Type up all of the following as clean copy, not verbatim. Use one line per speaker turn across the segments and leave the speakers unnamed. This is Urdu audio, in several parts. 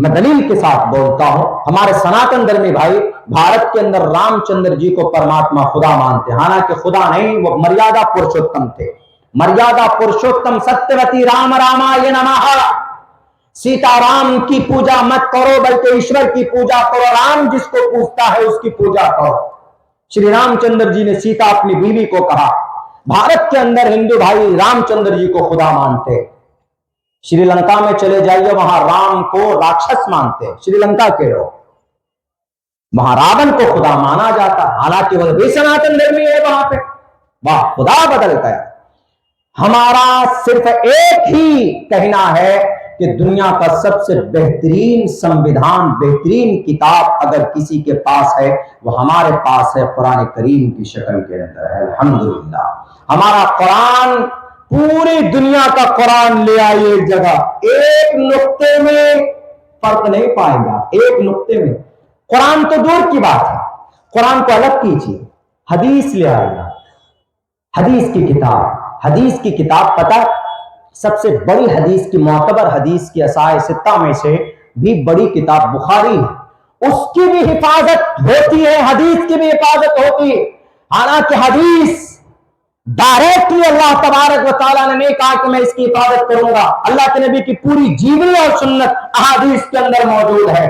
میں دلیل کے ساتھ بولتا ہوں. ہمارے سناتن دھرمی بھائی بھارت کے اندر رام چندر جی کو پرماتما خدا مانتے، حالانکہ خدا نہیں، وہ مریادا پرشوتم تھے. مریادا پرشوتم ستیوتی رام رامائے نمہ. سیتا رام کی پوجا مت کرو بلکہ ایشور کی پوجا کرو. رام جس کو پوجتا ہے اس کی پوجا کرو. شری رام چندر جی نے سیتا اپنی بیوی کو کہا. بھارت کے اندر ہندو بھائی رام چندر جی کو خدا مانتے. شری لنکا میں چلے جائیے، وہاں رام کو راکشس مانتے. شری لنکا کے لوگ وہاں راون کو خدا مانا جاتا، حالانکہ وہ بھی سناتن دھرمی ہے. وہاں پہ واہ خدا بدل گیا. ہمارا صرف ایک ہی کہنا ہے کہ دنیا کا سب سے بہترین سمویدھان، بہترین کتاب اگر کسی کے پاس ہے وہ ہمارے پاس ہے، قرآن کریم کی شکل کے اندر ہے. الحمدللہ ہمارا قرآن پوری دنیا کا قرآن لے آئیے ایک جگہ، ایک نقطے میں فرق نہیں پائے گا. ایک نقطے میں قرآن تو دور کی بات ہے، قرآن کو الگ کیجیے. حدیث لے آئیے، حدیث کی کتاب. حدیث کی کتاب پتہ سب سے بڑی حدیث کی معتبر حدیث کی اسائے ستہ میں سے بھی بڑی کتاب بخاری ہے. اس کی بھی حفاظت ہوتی ہے، حدیث کی بھی حفاظت ہوتی ہے. حالانکہ حدیث ڈائریکٹلی اللہ تبارک و تعالیٰ نے نہیں کہا کہ میں اس کی حفاظت کروں گا. اللہ کے نبی کی پوری جیونی اور سنت احادیث کے اندر موجود ہے،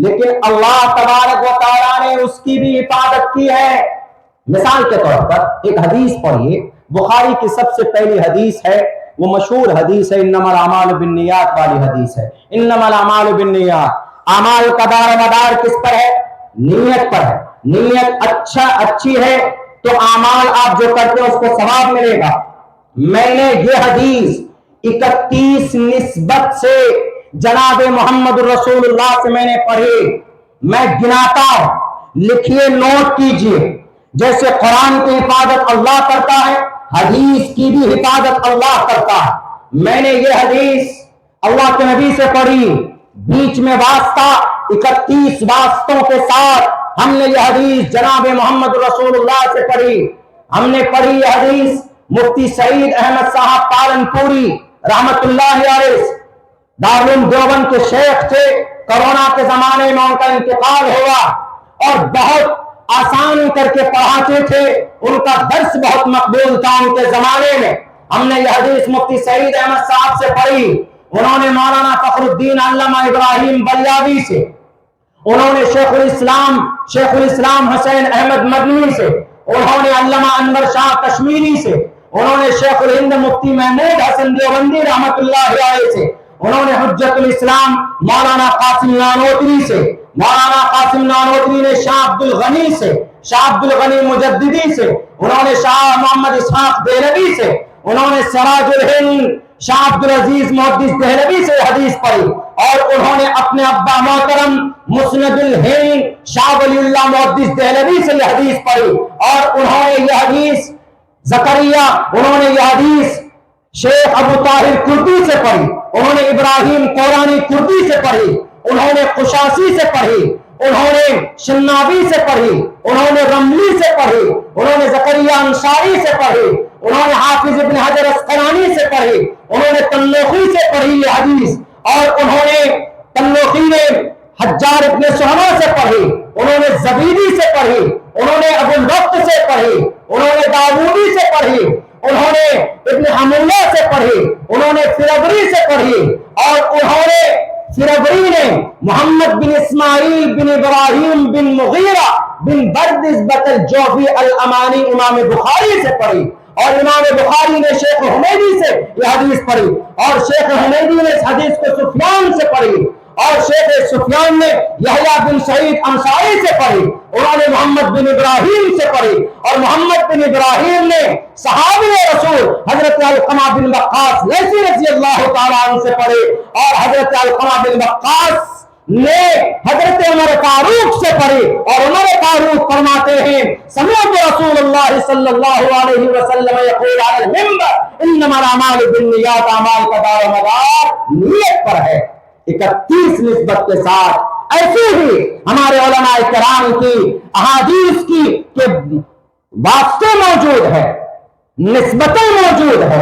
لیکن اللہ تبارک و تعالیٰ نے اس کی بھی حفاظت کی ہے. مثال کے طور پر ایک حدیث پڑھیے، بخاری کی سب سے پہلی حدیث ہے، وہ مشہور حدیث ہے، انما الاعمال بالنیات والی حدیث ہے. انما الاعمال بالنیات، اعمال کا دار مدار کس پر ہے؟ نیت پر ہے. نیت اچھی ہے تو اعمال آپ جو کرتے ہیں اس کو ثواب ملے گا. میں نے یہ حدیث 31 نسبت سے جناب محمد رسول اللہ سے میں نے پڑھی. میں گناتا ہوں، لکھیے، نوٹ کیجئے. جیسے قرآن کی حفاظت اللہ کرتا ہے، حدیث کی بھی حفاظت اللہ کرتا ہے. میں نے یہ حدیث اللہ کے نبی سے پڑھی، بیچ میں واسطہ 31 واسطوں کے ساتھ ہم نے یہ حدیث جناب محمد رسول اللہ سے پڑھی. ہم نے پڑھی یہ حدیث مفتی سعید احمد صاحب پالنپوری رحمت اللہ علیہ، دارالعلوم دیوبند کے شیخ تھے. کرونا کے زمانے میں ان کا انتقال ہوا اور بہت آسان کر کے پڑھاتے تھے. ان کا درس بہت مقبول تھا ان کے زمانے میں. ہم نے یہ حدیث مفتی سعید احمد صاحب سے پڑھی. انہوں نے مولانا فخر الدین علامہ ابراہیم بلیاوی سے، انہوں نے شیخ الاسلام حسین احمد مدنی سے، انہوں نے علامہ انور شاہ کشمیری سے، انہوں نے شیخ الہند مفتی محمود حسن دیوبندی رحمت اللہ علیہ سے، انہوں نے حجت الاسلام مولانا قاسم نانوتری سے، مولانا قاسم نانوتری نے شاہ عبد الغنی سے، شاہ عبد الغنی مجددی سے، انہوں نے شاہ محمد اسحاق دہلوی سے، انہوں نے سراج الہند شاہ عبد العزیز محدث دہلوی سے حدیث پڑھی. اور انہوں نے اپنے ابا محترم مسند الہند شاہ ولی اللہ محدث دہلوی سے یہ حدیث پڑھی. اور انہوں نے یہ حدیث زکریا، انہوں نے یہ حدیث شیخ ابو طاہر کردی سے پڑھی، انہوں نے ابراہیم قورانی کردی سے پڑھی، انہوں نے قشاسی سے پڑھی، انہوں نے شنابی سے پڑھی، انہوں نے رملی سے پڑھی، انہوں نے زکریا انصاری سے پڑھی، انہوں نے حافظ ابن حجر اسقلانی سے پڑھی، انہوں نے تنوخی سے پڑھی یہ حدیث. اور انہوں نے تنوخی نے حجار ابن سہما سے پڑھی، انہوں نے زبیدی سے پڑھی، انہوں نے ابو الوقت سے پڑھی، انہوں نے داودی سے پڑھی، انہوں نے ابن حمولہ سے پڑھی، انہوں نے فربری سے پڑھی. اور انہوں نے فربری نے محمد بن اسماعیل بن ابراہیم بن مغیرہ بن بردزبۃ الجوفی الامانی امام بخاری سے پڑھی. اور امام بخاری نے شیخ حمیدی سے یہ حدیث پڑھی، اور شیخ حمیدی نے اس حدیث کو سفیان سے پڑھی، اور شیخ سفیان نے یحییٰ بن سعید انصاری سے پڑھی، انہوں نے محمد بن ابراہیم سے پڑھی، اور محمد بن ابراہیم نے صحابی رسول حضرت علقمہ بن وقاص لیثی رضی اللہ تعالیٰ عنہ سے پڑھی، اور حضرت علقمہ بن وقاص نے حضرت عمر فاروق سے پڑھی. اور عمر فاروق فرماتے ہیں سمعت رسول اللہ صلی اللہ علیہ وسلم یقول علی المنبر انما الاعمال بالنیات، اعمال کا دار و مدار نیت پر ہے. 31 نسبت کے ساتھ ایسے ہی ہمارے علماء کرام کی احادیث کی کہ واسطے موجود ہے، نسبتیں موجود ہے.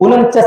49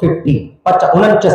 50, 49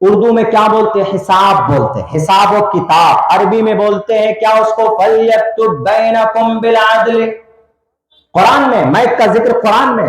اردو میں کیا بولتے ہیں؟ حساب بولتے ہیں، حساب و کتاب۔ عربی میں بولتے ہیں کیا اس کو؟ فَلْيَكْتُبْ بَيْنَكُمْ بِالْعَدْلِ۔ قرآن میں میت کا ذکر قرآن میں،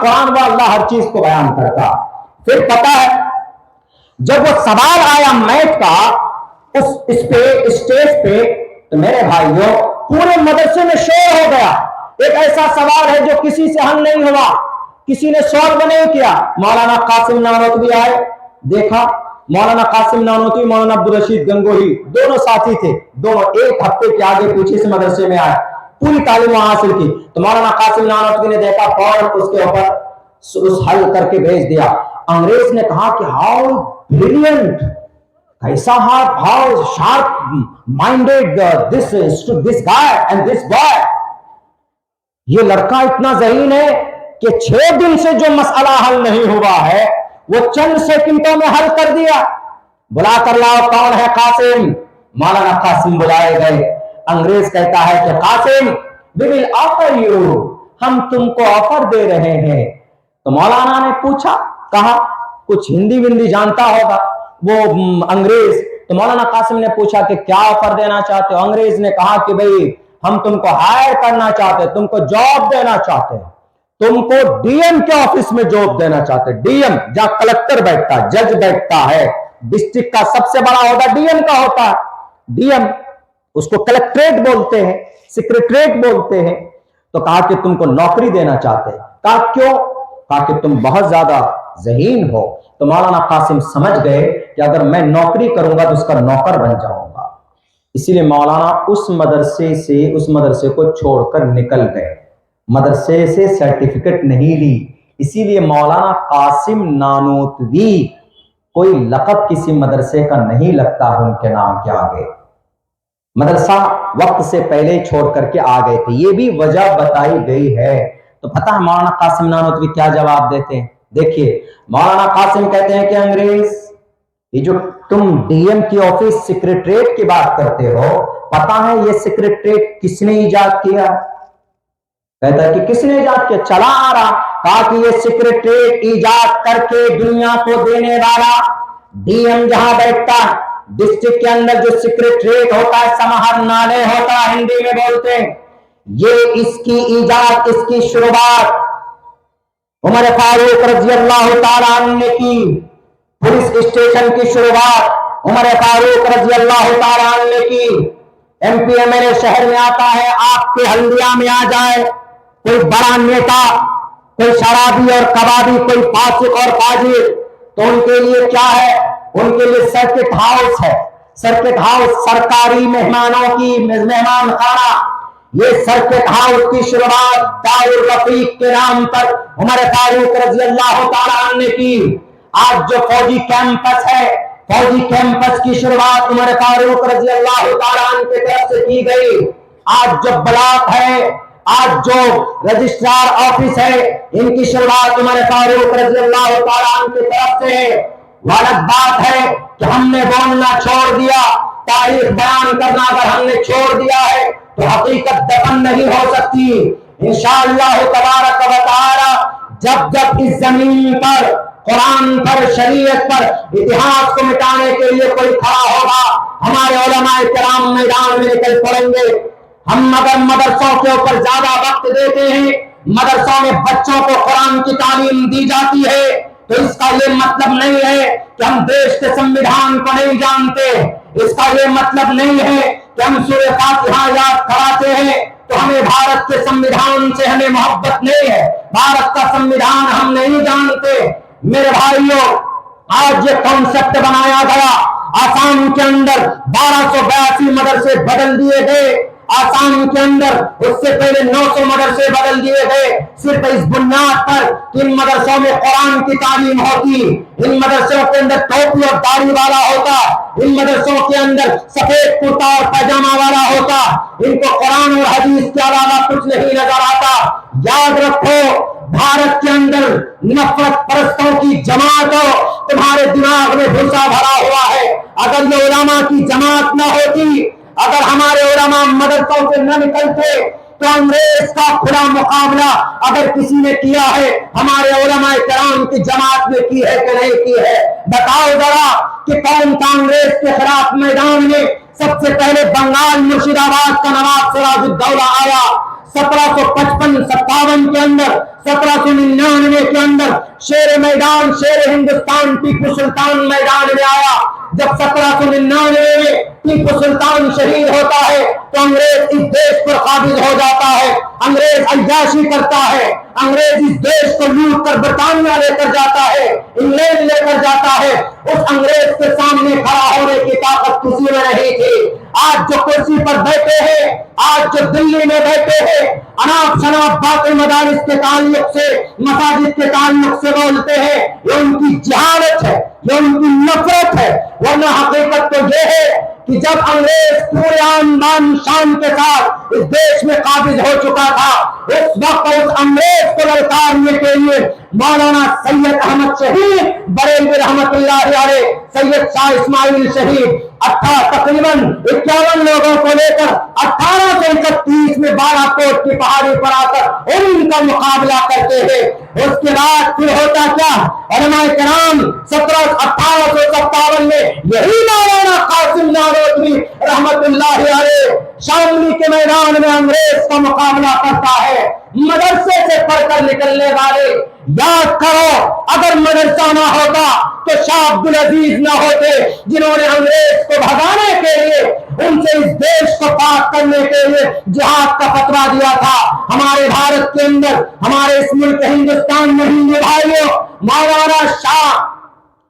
قرآن وہ اللہ ہر چیز کو بیان کرتا۔ پھر پتا ہے جب وہ سوال آیا میت کا اس اسٹیج پہ، تو میرے بھائیوں پورے مدرسے میں شور ہو گیا۔ ایک ایسا سوال ہے جو کسی سے حل نہیں ہوا، کسی نے سوال نہیں کیا۔ مولانا قاسم نانوتوی آئے، دیکھا مولانا قاسم نانوتوی، مولانا عبدالرشید گنگوہی دونوں ساتھی تھے، دونوں ایک ہفتے کے آگے پیچھے سے مدرسے میں آئے، پوری تعلیم حاصل کی۔ تو مولانا قاسم نانوتوی نے دیکھا، فوراً اس کے اوپر حل کر کے بھیج دیا۔ انگریز نے کہا کہ ہاؤ بریلینٹ، کیسا how sharp minded this guy and this boy, یہ لڑکا اتنا ذہین ہے کہ 6 دن سے جو مسئلہ حل نہیں ہوا ہے وہ چند سیکنڈوں میں حل کر دیا۔ بلا کر لاؤ، کون ہے قاسم؟ مولانا قاسم بلائے گئے۔ انگریز کہتا ہے کہ Qasim we will offer you، ہم تم کو آفر دے رہے ہیں۔ تو مولانا نے پوچھا، کہا کچھ ہندی وندی جانتا ہوگا وہ انگریز، تو مولانا قاسم نے پوچھا کہ کیا آفر دینا چاہتے ہو؟ انگریز نے کہا کہ بھئی ہم تم کو ہائر کرنا چاہتے، تم کو جاب دینا چاہتے ہیں، تم کو ڈی ایم کے آفس میں جاب دینا چاہتے۔ ڈی ایم جہاں کلکٹر بیٹھتا ہے، جج بیٹھتا ہے، ڈسٹرکٹ کا سب سے بڑا عہدہ ڈی ایم کا ہوتا ہے۔ ڈی ایم اس کو کلکٹریٹ بولتے ہیں، سیکریٹریٹ بولتے ہیں۔ تو کہا کہ تم کو نوکری دینا چاہتے۔ کہا کیوں؟ کہا کہ تم بہت زیادہ ذہین ہو۔ تو مولانا قاسم سمجھ گئے کہ اگر میں نوکری کروں گا تو اس کا نوکر بن جاؤں گا، اسی لیے مولانا اس مدرسے کو چھوڑ کر نکل گئے، مدرسے سے سرٹیفکیٹ نہیں لی۔ اسی لیے مولانا قاسم نانوتوی کوئی لقب کسی مدرسے کا نہیں لگتا ہے ان کے نام کے آگے، مدرسہ وقت سے پہلے چھوڑ کر کے آ گئے تھے، یہ بھی وجہ بتائی گئی ہے۔ تو پتہ ہے مولانا قاسم نانوتوی کیا جواب دیتے ہیں؟ دیکھیے مولانا قاسم کہتے ہیں کہ انگریز، یہ جو تم ڈی ایم کی آفس سیکریٹریٹ کی بات کرتے ہو، پتا ہے یہ سیکریٹریٹ کس نے ایجاد کیا؟ کہتا ہے کہ کس نے ایجاد کیا؟ چلا آ رہا۔ کہا کہ یہ سیکریٹریٹ ایجاد کر کے دنیا کو دینے والا ڈی ایم جہاں بیٹھتا ہے، ڈسٹرکٹ کے اندر جو سیکریٹریٹ ہوتا ہے، سمہرنالے ہوتا ہے ہندی میں بولتے ہیں، یہ اس کی ایجاد، اس کی شروعات عمر فاروق رضی اللہ تعالیٰ عنہ نے کی۔ پولیس اسٹیشن کی شروعات عمر فاروق رضی اللہ تعالیٰ عنہ نے کی۔ M P M L A شہر میں آتا ہے، آپ کے ہلدیا میں آ جائے کوئی بڑا نیتا، کوئی شرابی اور کبابی، کوئی فاسق اور فاجر، تو ان کے لیے کیا ہے؟ ان کے لیے سرکٹ ہاؤس ہے۔ سرکٹ ہاؤس سرکاری مہمانوں کی مہمان خانہ، یہ سرکٹ ہاؤس کی شروعات دار الرفیق کے نام پر عمر فاروق رضی اللہ تعالیٰ عنہ نے کی۔ آج جو فوجی کیمپس ہے، فوجی کیمپس کی شروعات عمر فاروق رضی اللہ تعالیٰ عنہ کی طرف سے کی گئی۔ آج جو بلاک ہے، آج جو رجسٹرار آفس ہے، ان کی شروعات عمر فاروق رضی اللہ تعالیٰ عنہ کی طرف سے ہے۔ غلط بات ہے کہ ہم نے بولنا چھوڑ دیا، تاریخ بیان کرنا اگر ہم نے چھوڑ دیا ہے تو حقیقت دفن نہیں ہو سکتی۔ انشاءاللہ تبارک و تعالی جب اس زمین پر قرآن پر، شریعت پر اتہاس کو مٹانے کے لیے کوئی کھڑا ہوگا، ہمارے علماء کرام میدان میں نکل پڑیں گے۔ ہم اگر مدرسوں کے اوپر زیادہ وقت دیتے ہیں، مدرسوں میں بچوں کو قرآن کی تعلیم دی جاتی ہے، تو اس کا یہ مطلب نہیں ہے کہ ہم دیش کے سنویدھان کو نہیں جانتے، اس کا یہ مطلب نہیں ہے کہ ہم سورہ فاتحہ یاد کراتے ہیں تو ہمیں بھارت کے سنویدھان سے ہمیں محبت نہیں ہے، بھارت کا سنویدھان ہم نہیں جانتے۔ میرے بھائیوں، آج یہ کانسیپٹ بنایا گیا، آسام کے اندر 1282 مدرسے بدل دیے گئے، آسام کے اندر اس سے پہلے 900 مدرسے بدل دیے گئے، صرف اس بنیاد پر کہ ان مدرسوں میں قرآن کی تعلیم ہوتی، ان مدرسوں کے اندر ٹوپی اور داڑھی والا ہوتا، ان مدرسوں کے اندر سفید کرتا اور پیجامہ والا ہوتا، ان کو قرآن اور حدیث کے علاوہ کچھ نہیں نظر آتا۔ یاد رکھو، بھارت کے اندر نفرت پرستوں کی جماعت تمہارے دماغ میں گھسا بھرا ہوا ہے۔ اگر یہ علماء کی جماعت نہ ہوتی، اگر ہمارے علماء مدرسوں سے نہ نکلتے، تو تو انگریز کا کھلا مقابلہ اگر کسی نے کیا ہے ہمارے علماء کرام کی جماعت نے کی ہے کہ نہیں کی ہے؟ بتاؤ ذرا کہ کون تھا انگریز کے خلاف میدان میں؟ سب سے پہلے بنگال مرشید آباد کا نواب سراج الدولہ آیا 1755-57 کے اندر، 1799 کے اندر شیر میدان، شیر ہندوستان ٹیپو سلطان میدان میں آیا۔ جب 1799 میں ٹیپو سلطان شہید ہوتا ہے تو انگریز اس دیش پر قابض ہو جاتا ہے، انگریز عیاشی کرتا ہے، انگریز اس دیش کو لوٹ کر برطانیہ لے کر جاتا ہے، انگلینڈ لے کر جاتا ہے۔ اس انگریز کے سامنے کھڑا ہونے کی طاقت کسی میں نہیں تھی۔ آج جو کرسی پر بیٹھے ہیں، آج جو دلی میں بیٹھے ہیں، اناپ شناپ باقی مدارس کے تعلق سے، مساجد کے تعلق سے بولتے ہیں، یہ ان کی جہالت ہے، یہ ان کی نفرت ہے، ورنہ حقیقت تو یہ ہے کہ جب انگریز پورے آن شان کے ساتھ اس دیش میں قابض ہو چکا تھا، اس وقت اس انگریز کو للکارنے کے لیے مولانا سید احمد شہید بریلوی رحمت اللہ علیہ، سید شاہ اسماعیل شہید تقریباً 51 لوگوں کو لے کر 1831 میں بالا کوٹ کی پہاڑی پر آ کر ان کا مقابلہ کرتے ہیں۔ اس کے بعد پھر ہوتا کیا؟ علماء کرام 1857 میں یہی مولانا قاسم نانوتوی رحمت اللہ علیہ شاملی کے میدان میں انگریز کا مقابلہ کرتا ہے۔ مدرسے سے پڑھ کر نکلنے والے یاد کرو، اگر مدرسہ نہ ہوتا تو شاہ عبدالعزیز نہ ہوتے جنہوں نے انگریز کو بھگانے کے لیے، ان سے اس دیش کو پاک کرنے کے لیے جہاد کا فتویٰ دیا تھا۔ ہمارے بھارت کے اندر، ہمارے اس ملک ہندوستان میں ہندو بھائیوں، مولانا شاہ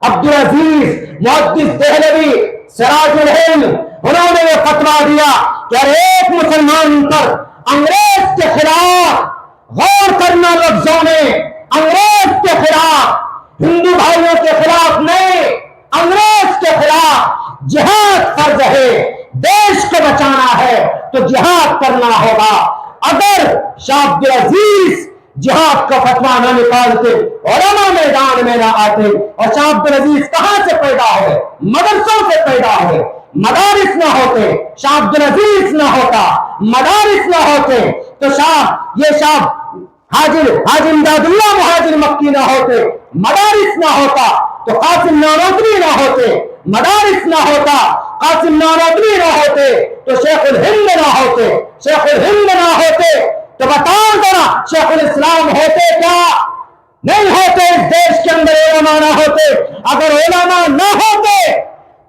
عبدالعزیز محدث دہلوی سراج الہند، انہوں نے یہ فتویٰ دیا کہ ہر ایک مسلمان پر انگریز کے خلاف غور کرنا، لفظوں نے انگریز کے خلاف، ہندو بھائیوں کے خلاف نہیں، انگریز کے خلاف جہاد فرض ہے۔ دیش کو بچانا ہے تو جہاد کرنا ہوگا۔ اگر شاہ عبدالعزیز جہاد کا فتویٰ نہ نکالتے، علماء میدان میں نہ آتے، اور شاہ عبدالعزیز کہاں سے پیدا ہوئے؟ مدرسوں سے پیدا ہوئے۔ مدارس نہ ہوتے، شاہ عبدالعزیز نہ ہوتا، مدارس نہ ہوتے تو یہ شاہ حاجی امداد اللہ مہاجر مکی نہ ہوتے، مدارس نہ ہوتا تو قاسم نانوتوی نہ ہوتے، مدارس نہ ہوتا، قاسم نانوتوی نہ ہوتے تو شیخ الہند نہ ہوتے، شیخ الہند نہ ہوتے تو بتاؤ ذرا شیخ الاسلام ہوتے کیا؟ نہیں ہوتے۔ اس دیش کے اندر علماء نہ ہوتے، اگر علماء نہ ہوتے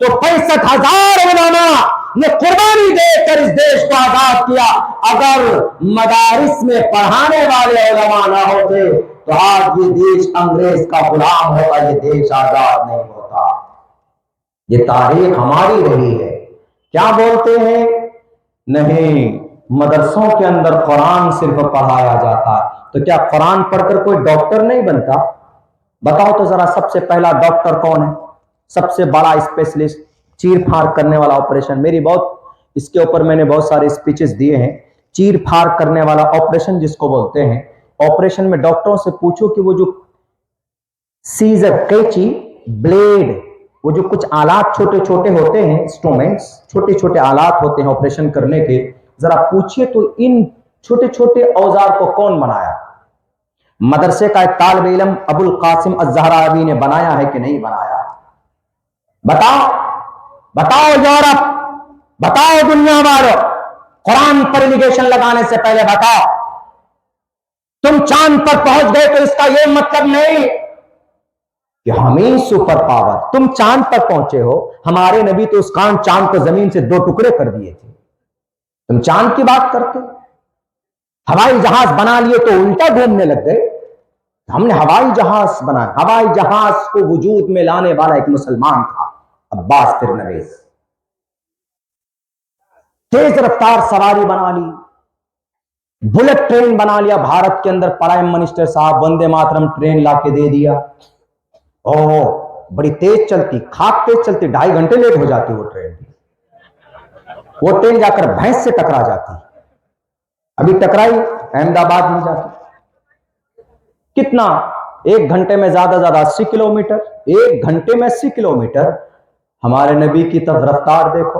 تو 65,000 علماء نے قربانی دے کر اس دیش کو آزاد کیا۔ اگر مدارس میں پڑھانے والے علماء نہ ہوتے تو آج یہ دیش انگریز کا غلام ہوتا، یہ دیش آزاد نہیں ہوتا۔ یہ تاریخ ہماری رہی ہے۔ کیا بولتے ہیں؟ نہیں، مدرسوں کے اندر قرآن صرف پڑھایا جاتا ہے۔ تو کیا قرآن پڑھ کر کوئی ڈاکٹر نہیں بنتا؟ بتاؤ تو ذرا، سب سے پہلا ڈاکٹر کون ہے؟ سب سے بڑا اسپیشلسٹ، چیر پھاڑ کرنے والا آپریشن، اس کے اوپر میں نے بہت سارے اسپیچز دیے ہیں۔ چیر پھاڑ کرنے والا آپریشن جس کو بولتے ہیں، آپریشن میں ڈاکٹروں سے پوچھو کہ وہ جو سیزر، قینچی، بلیڈ، وہ جو کچھ آلات چھوٹے چھوٹے ہوتے ہیں، انسٹرومنٹس، چھوٹے چھوٹے آلات ہوتے ہیں آپریشن کرنے کے، ذرا پوچھئے تو ان چھوٹے چھوٹے اوزار کو کون بنایا؟ مدرسے کا ایک طالب علم ابو القاسم الزہراوی نے بنایا ہے کہ نہیں بنایا؟ بتاؤ، بتاؤ یورپ، بتاؤ دنیا والوں، قرآن پر الیگیشن لگانے سے پہلے بتاؤ۔ تم چاند پر پہنچ گئے تو اس کا یہ مطلب نہیں کہ ہم ہی سپر پاور۔ تم چاند پر پہنچے ہو، ہمارے نبی تو اس چاند کو زمین سے 2 ٹکڑے کر دیے تھے، تم چاند کی بات کرتے۔ ہوائی جہاز بنا لیے تو الٹا گھومنے لگ گئے۔ ہم نے ہوائی جہاز بنایا، ہوائی جہاز کو وجود میں لانے والا ایک مسلمان تھا، عباس فرنویس۔ تیز رفتار سواری بنا لی، بلٹ ٹرین بنا لیا بھارت کے اندر، پرائم منسٹر صاحب وندے ماترم ٹرین لا کے دے دیا۔ بڑی تیز چلتی، خاک تیز چلتی، 2.5 گھنٹے لیٹ ہو جاتی وہ ٹرین جا کر بھینس سے ٹکرا جاتی۔ ابھی ٹکرائی، احمد آباد میں جاتی۔ کتنا؟ 1 گھنٹے میں زیادہ 80 کلومیٹر، 1 گھنٹے میں 80 کلومیٹر۔ ہمارے نبی کی طرف رفتار دیکھو،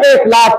1,00,000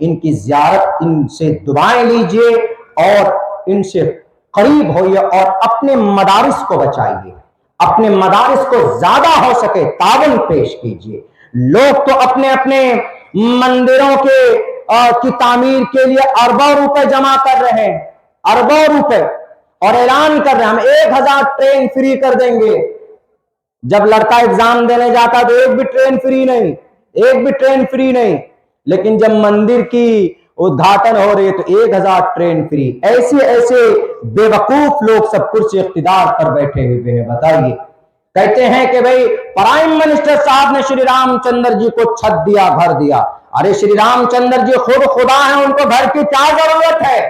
ان کی زیارت، ان سے دعائیں لیجئے اور ان سے قریب ہوئیے اور اپنے مدارس کو بچائیے، اپنے مدارس کو زیادہ ہو سکے تعاون پیش کیجئے۔ لوگ تو اپنے اپنے مندروں کی تعمیر کے لیے اربوں روپے جمع کر رہے ہیں، اربوں روپے، اور اعلان کر رہے ہیں ہم 1000 ٹرین فری کر دیں گے۔ جب لڑکا ایگزام دینے جاتا تو ایک بھی ٹرین فری نہیں، ایک بھی ٹرین فری نہیں، لیکن جب مندر کی ادھاٹن ہو رہی ہے تو 1000 ٹرین فری۔ ایسے ایسے بے وقوف لوگ سب کرسی اقتدار پر بیٹھے ہوئے ہیں۔ بتائیے، کہتے ہیں کہ بھئی پرائم منسٹر صاحب نے شری رام چندر جی کو چھت دیا، گھر دیا۔ ارے شری رام چندر جی خود خدا ہیں، ان کو گھر کی کیا ضرورت ہے؟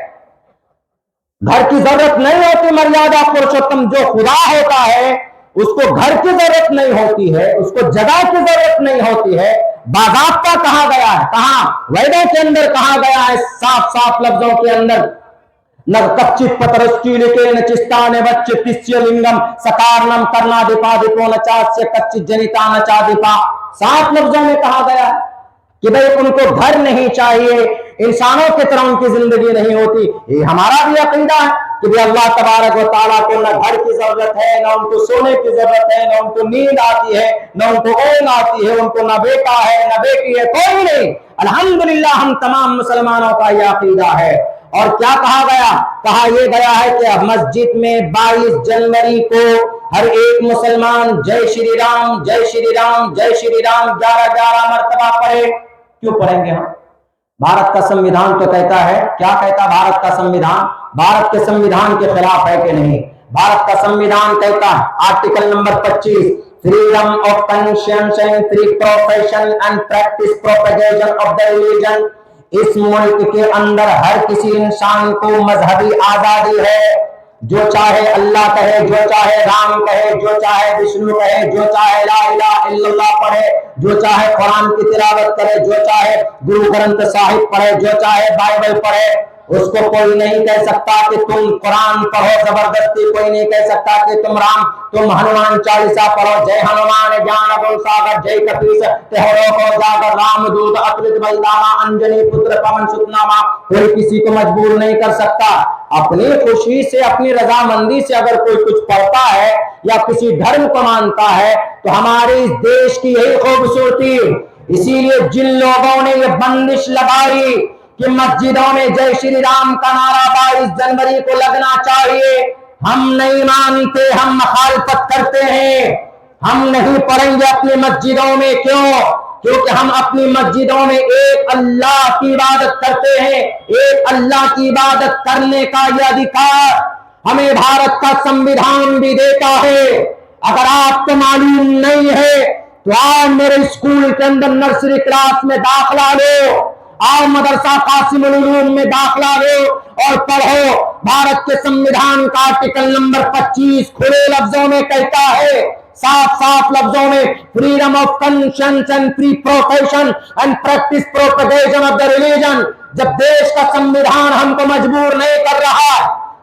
گھر کی ضرورت نہیں ہوتی۔ مریادہ پروشوتم جو خدا ہوتا ہے اس کو گھر کی ضرورت نہیں ہوتی ہے، اس کو جگہ کی ضرورت نہیں ہوتی ہے۔ باضابطہ کہا گیا ہے، کہاں؟ ویدوں کے اندر کہا گیا ہے صاف صاف لفظوں کے اندر، نہ کچت پترسٹی لکے نہ چستانے بچے پسیہ لنگم سکارنم کرنا دیپا دیپو نہ چاسیہ کچت جنیتا نہ چا دیپا۔ صاف لفظوں میں کہا گیا ہے کہ بھئی ان کو گھر نہیں چاہیے، انسانوں کی طرح ان کی زندگی نہیں ہوتی۔ یہ ہمارا بھی عقیدہ ہے کہ بھی اللہ تبارک و تعالیٰ کو نہ گھر کی ضرورت ہے، نہ ان کو سونے کی ضرورت ہے، نہ ان کو نیند آتی ہے، نہ ان کو اونگ آتی ہے، ان کو نہ بیٹا ہے نہ بیٹی ہے، کوئی نہیں۔ الحمدللہ ہم تمام مسلمانوں کا یہ عقیدہ ہے۔ اور کیا کہا گیا؟ کہا یہ گیا ہے کہ مسجد میں 22 جنوری کو ہر ایک مسلمان جے شری رام جے شری رام جے شری رام 11 مرتبہ پڑھے۔ کیوں پڑھیں گے ہم؟ بھارت کا سمویدھان تو کہتا ہے، کیا کہتا بھارت کا سمویدھان؟ بھارت کے سمویدھان کے خلاف ہے کہ نہیں؟ بھارت کا سمویدھان کہتا ہے article number 25 freedom of conscience and free profession and practice propagation of the religion۔ اس ملک کے اندر ہر کسی انسان کو مذہبی آزادی ہے، جو چاہے اللہ کہے، جو چاہے رام کہے، جو چاہے وشنو کہے، جو چاہے لا الہ الا اللہ پڑھے، جو چاہے قرآن کی تلاوت کرے، جو چاہے گرو گرنتھ صاحب پڑھے، جو چاہے بائبل پڑھے۔ اس کو کوئی نہیں کہہ سکتا کہ تم قرآن پڑھو زبردستی، کوئی نہیں کہہ سکتا کہ تم ہنومان چالیسا پڑھو، جے ہنومان جان گن ساگر جے کپیس تہرو کو جاگر رام دود اکلت بلداما انجنی پتر پون ست ناما۔ کوئی کسی کو مجبور نہیں کر سکتا۔ اپنی خوشی سے، اپنی رضامندی سے اگر کوئی کچھ پڑھتا ہے یا کسی دھرم کو مانتا ہے تو ہمارے اس دیش کی یہی خوبصورتی۔ اسی لیے جن لوگوں نے یہ بندش لگائی کہ مسجدوں میں جے شری رام کا نعرہ 22 جنوری کو لگنا چاہیے، ہم نہیں مانتے، ہم مخالفت کرتے ہیں۔ ہم نہیں پڑھیں گے اپنی مسجدوں میں۔ کیوں؟ کیونکہ ہم اپنی مسجدوں میں ایک اللہ کی عبادت کرتے ہیں۔ ایک اللہ کی عبادت کرنے کا یہ ادھیکار ہمیں بھارت کا سمویدھان بھی دیتا ہے۔ اگر آپ کو معلوم نہیں ہے تو آؤ میرے اسکول کے اندر نرسری کلاس میں داخلہ لو، آؤ مدرسہ قاسم العلوم میں داخلہ لو اور پڑھو۔ بھارت کے سمویدھان کا آرٹیکل نمبر 25 کھلے لفظوں میں کہتا ہے، صاف صاف لفظوں میں، freedom of conscience and free profession and practice propagation of the religion۔ جب دیش کا سمویدھان ہم کو مجبور نہیں کر رہا،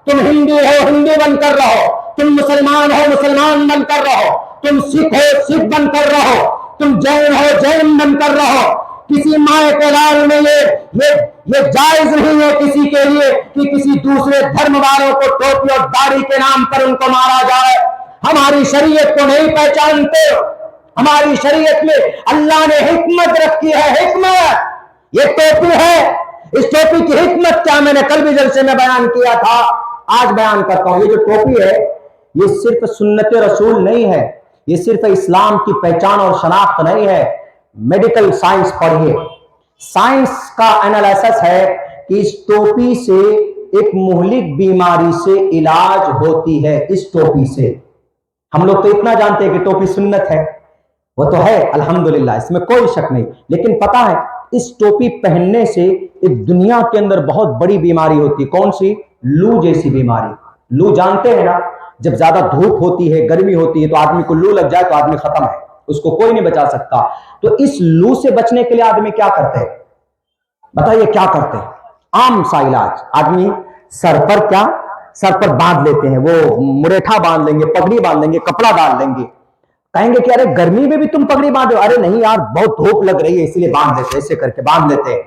تم ہندو ہو ہندو بن کر رہو، تم مسلمان ہو مسلمان بن کر رہو، تم سکھ ہو سکھ بن کر رہو، تم جین ہو جین بن کر رہو۔ کسی مائے کے لال میں یہ جائز نہیں ہے کسی کے لیے کہ کسی دوسرے دھرم والوں کو ٹوپی اور داڑھی کے نام پر ان کو مارا جائے۔ ہماری شریعت کو نہیں پہچانتے۔ ہماری شریعت میں اللہ نے حکمت رکھی ہے، حکمت۔ یہ ٹوپی ہے، اس ٹوپی کی حکمت کیا میں نے کل بھی جلسے میں بیان کیا تھا، آج بیان کرتا ہوں۔ یہ جو ٹوپی ہے یہ صرف سنت رسول نہیں ہے، یہ صرف اسلام کی پہچان اور شناخت نہیں ہے۔ میڈیکل سائنس پڑھیے، سائنس کا انالیسس ہے کہ اس ٹوپی سے ایک مہلک بیماری سے علاج ہوتی ہے۔ اس ٹوپی سے ہم لوگ تو اتنا جانتے ہیں کہ ٹوپی سنت ہے، وہ تو ہے الحمدللہ، اس میں کوئی شک نہیں، لیکن پتا ہے اس ٹوپی پہننے سے ایک دنیا کے اندر بہت بڑی بیماری ہوتی ہے۔ کون سی؟ لو جیسی بیماری۔ لو جانتے ہیں نا، جب زیادہ دھوپ ہوتی ہے، گرمی ہوتی ہے تو آدمی کو لو لگ جائے تو آدمی ختم ہے، اس کو کوئی نہیں بچا سکتا۔ تو اس لو سے بچنے کے لیے آدمی کیا کرتے ہیں؟ بتائیے کیا کرتے ہیں؟ عام سا علاج، آدمی سر پر باندھ لیتے ہیں، وہ مریٹھا باندھ لیں گے، پگڑی باندھ لیں گے، کپڑا ڈال لیں گے۔ کہیں گے کہ ارے گرمی میں بھی تم پگڑی باندھو؟ ارے نہیں یار، بہت دھوپ لگ رہی ہے اس لیے باندھ لیتے، ایسے کر کے باندھ لیتے ہیں۔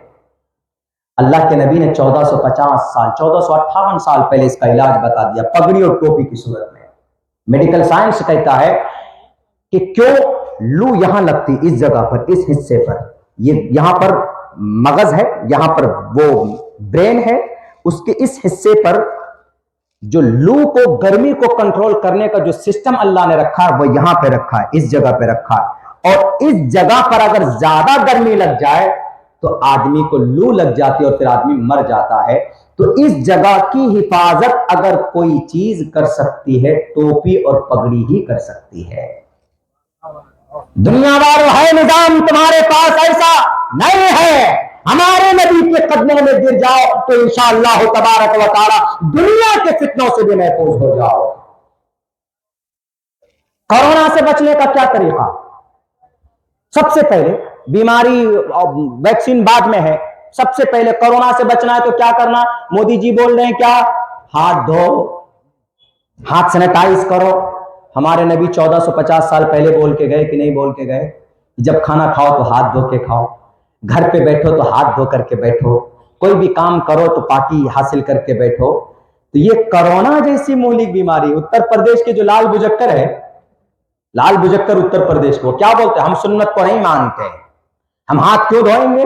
اللہ کے نبی نے 1458 سال پہلے اس کا علاج بتا دیا، پگڑی اور ٹوپی کی صورت میں۔ میڈیکل سائنس کہتا ہے کہ کیوں لو یہاں لگتی اس جگہ پر، اس حصے پر، یہ یہاں پر مغز ہے، یہاں پر وہ برین ہے، اس کے اس حصے پر جو لو کو، گرمی کو کنٹرول کرنے کا جو سسٹم اللہ نے رکھا ہے وہ یہاں پہ رکھا ہے، اس جگہ پہ رکھا ہے، اور اس جگہ پر اگر زیادہ گرمی لگ جائے تو آدمی کو لو لگ جاتی ہے اور پھر آدمی مر جاتا ہے۔ تو اس جگہ کی حفاظت اگر کوئی چیز کر سکتی ہے، ٹوپی اور پگڑی ہی کر سکتی ہے۔ دنیا والوں ہے نظام تمہارے پاس ایسا نہیں ہے، ہمارے نبی کے قدموں میں گر جاؤ تو انشاءاللہ تبارک و تعالی دنیا کے فتنوں سے بھی محفوظ ہو جاؤ۔ کورونا سے بچنے کا کیا طریقہ؟ سب سے پہلے بیماری، ویکسین بعد میں ہے، سب سے پہلے کورونا سے بچنا ہے تو کیا کرنا؟ مودی جی بول رہے ہیں کیا؟ ہاتھ دھو، ہاتھ سینیٹائز کرو۔ ہمارے نبی 1450 سال پہلے بول کے گئے کہ نہیں بول کے گئے؟ جب کھانا کھاؤ تو ہاتھ دھو کے کھاؤ، گھر پہ بیٹھو تو ہاتھ دھو کر کے بیٹھو، کوئی بھی کام کرو تو پاکی حاصل کر کے بیٹھو۔ تو یہ کورونا جیسی مہلک بیماری، اتر پردیش کے جو لال بجکر ہے، لال بجکر اتر پردیش کو کیا بولتے ہیں؟ ہم سنت کو نہیں مانتے، ہم ہاتھ کیوں دھوئیں گے؟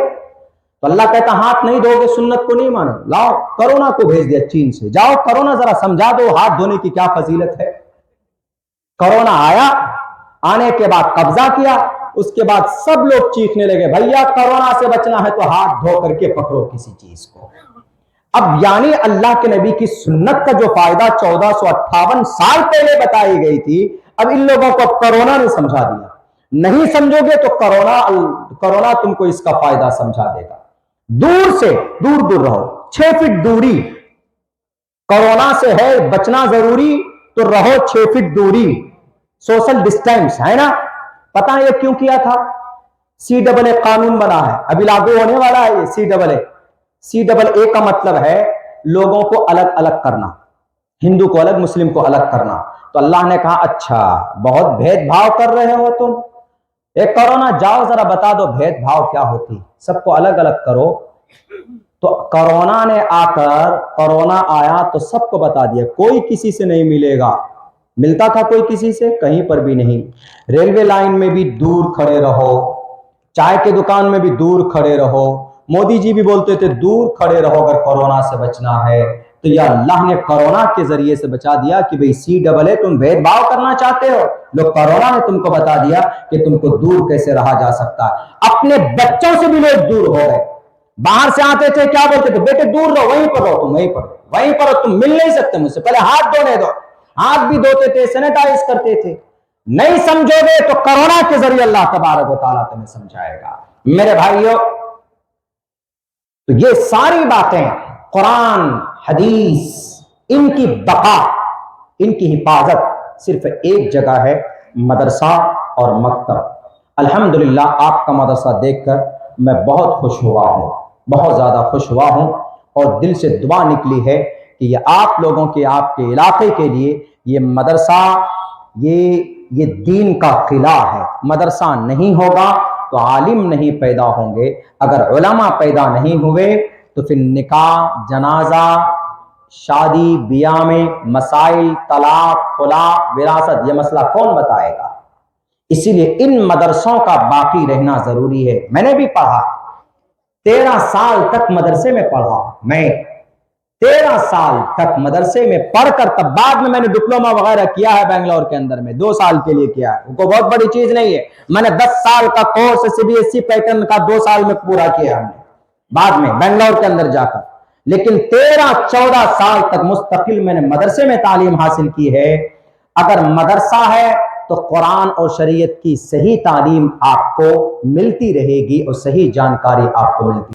تو اللہ کہتا ہاتھ نہیں دھو گے، سنت کو نہیں مانو، لاؤ کورونا کو بھیج دیا چین سے، جاؤ کورونا ذرا سمجھا دو ہاتھ دھونے کی کیا فضیلت ہے۔ کورونا آیا، آنے کے بعد قبضہ کیا، اس کے بعد سب لوگ چیخنے لگے بھیا کورونا سے بچنا ہے تو ہاتھ دھو کر کے پکڑو کسی چیز کو۔ اب یعنی اللہ کے نبی کی سنت کا جو فائدہ 1458 سال پہلے بتائی گئی تھی، اب ان لوگوں کو کورونا نے سمجھا دیا۔ نہیں سمجھو گے تو کورونا تم کو اس کا فائدہ سمجھا دے گا۔ دور سے دور رہو، 6 فٹ دوری کورونا سے ہے، بچنا ضروری تو رہو 6 فٹ دوری، سوشل ڈسٹینس ہے نا۔ پتہ ہے یہ کیوں کیا تھا؟ CAA قانون بنا ہے، ابھی لاگو ہونے والا ہے یہ CAA کا مطلب ہے لوگوں کو الگ الگ کرنا، ہندو کو الگ، مسلم کو الگ کرنا۔ تو اللہ نے کہا اچھا بہت بھید بھاؤ کر رہے ہو تم، ایک کورونا جاؤ ذرا بتا دو بھید بھاؤ کیا ہوتی، سب کو الگ الگ کرو۔ تو کورونا نے آ کر، کورونا آیا تو سب کو بتا دیا کوئی کسی سے نہیں ملے گا۔ ملتا تھا کوئی کسی سے؟ کہیں پر بھی نہیں۔ ریلوے لائن میں بھی دور کھڑے رہو، چائے کے دکان میں بھی دور کھڑے رہو، مودی جی بھی بولتے تھے دور کھڑے رہو اگر کورونا سے بچنا ہے۔ تو یہ اللہ نے کورونا کے ذریعے سے بچا دیا کہ بھئی CAA تم بھید بھاؤ کرنا چاہتے ہو، لوگ کورونا نے تم کو بتا دیا کہ تم کو دور کیسے رہا جا سکتا ہے۔ اپنے بچوں سے بھی لوگ دور ہو گئے، باہر سے آتے تھے کیا بولتے تھے؟ بیٹے دور رہو، وہیں پر رہو، تم وہیں پر رہو، تم مل نہیں سکتے مجھ سے، پہلے ہاتھ دھونے دو۔ ہاتھ بھی دھوتے تھے، سینیٹائز کرتے تھے۔ نہیں سمجھو گے تو کورونا کے ذریعے اللہ تبارک و تعالیٰ تمہیں سمجھائے گا۔ میرے بھائیوں، تو یہ ساری باتیں قرآن، حدیث، ان کی بقا، ان کی حفاظت صرف ایک جگہ ہے، مدرسہ اور مکتب۔ الحمدللہ آپ کا مدرسہ دیکھ کر میں بہت خوش ہوا ہوں، بہت زیادہ خوش ہوا ہوں، اور دل سے دعا نکلی ہے کہ یہ آپ لوگوں کے، آپ کے علاقے کے لیے یہ مدرسہ، یہ دین کا قلعہ ہے۔ مدرسہ نہیں ہوگا تو عالم نہیں پیدا ہوں گے، اگر علماء پیدا نہیں ہوئے تو پھر نکاح، جنازہ، شادی بیاہ میں مسائل، طلاق، خلا، وراثت، یہ مسئلہ کون بتائے گا؟ اسی لیے ان مدرسوں کا باقی رہنا ضروری ہے۔ میں نے بھی پڑھا، 13 سال تک مدرسے میں پڑھا، میں 13 سال تک مدرسے میں پڑھ کر تب بعد میں نے ڈپلوما وغیرہ کیا ہے بنگلور کے اندر میں، 2 سال کے لیے کیا ہے، وہ کوئی بہت بڑی چیز نہیں ہے۔ میں نے 10 سال کا کورس CBSE پیٹرن کا 2 سال میں پورا کیا ہم نے بعد میں بنگلور کے اندر جا کر، لیکن 13-14 سال تک مستقل میں نے مدرسے میں تعلیم حاصل کی ہے۔ اگر مدرسہ ہے تو قرآن اور شریعت کی صحیح تعلیم آپ کو ملتی رہے گی اور صحیح جانکاری آپ کو ملتی